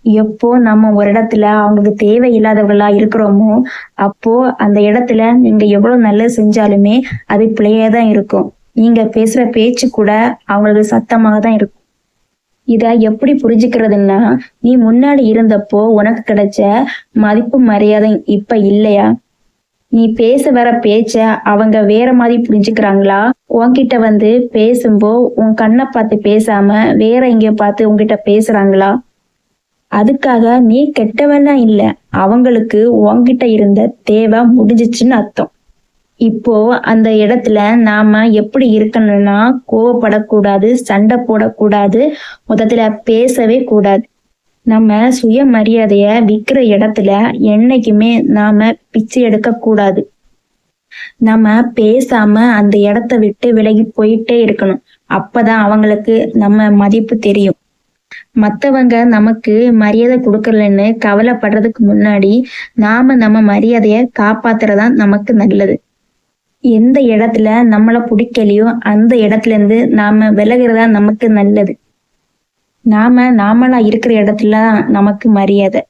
எப்போ நம்ம ஒரு இடத்துல அவங்களுக்கு தேவையில்லாதவர்களா இருக்கிறோமோ, அப்போ அந்த இடத்துல நீங்க எவ்வளவு நல்லது செஞ்சாலுமே அது பிழையா தான் இருக்கும். நீங்க பேசுற பேச்சு கூட அவங்களுக்கு சத்தமாக தான் இருக்கும். இத எப்படி புரிஞ்சுக்கிறதுன்னா, நீ முன்னாடி இருந்தப்போ உனக்கு கிடைச்ச மதிப்பு மரியாதை இப்ப இல்லையா? நீ பேச வர பேச்ச அவங்க வேற மாதிரி புரிஞ்சுக்கிறாங்களா? உன்கிட்ட வந்து பேசும்போ உன் கண்ணை பார்த்து பேசாம வேற எங்கேயோ பார்த்து உன்கிட்ட பேசுறாங்களா? அதுக்காக நீ கெட்டவனா இல்ல. அவங்களுக்கு உன்கிட்ட இருந்த தேவை முடிஞ்சிச்சுன்னு அர்த்தம். இப்போ அந்த இடத்துல நாம எப்படி இருக்கணும்னா, கோவப்படக்கூடாது, சண்டை போடக்கூடாது, மொத்தத்துல பேசவே கூடாது. நம்ம சுயமரியாதைய விக்கிற இடத்துல என்னைக்குமே நாம பிச்சை எடுக்க கூடாது. நம்ம பேசாம அந்த இடத்த விட்டு விலகி போயிட்டே இருக்கணும். அப்பதான் அவங்களுக்கு நம்ம மதிப்பு தெரியும். மத்தவங்க நமக்கு மரியாதை கொடுக்கலன்னு கவலைப்படுறதுக்கு முன்னாடி நாம நம்ம மரியாதைய காப்பாத்துறதுதான் நமக்கு நல்லது. எந்த இடத்துல நம்மள பிடிக்கலையோ அந்த இடத்துல இருந்து நாம விலகுறதா நமக்கு நல்லது. நாம நாமளா இருக்கிற இடத்துல தான் நமக்கு மரியாதை.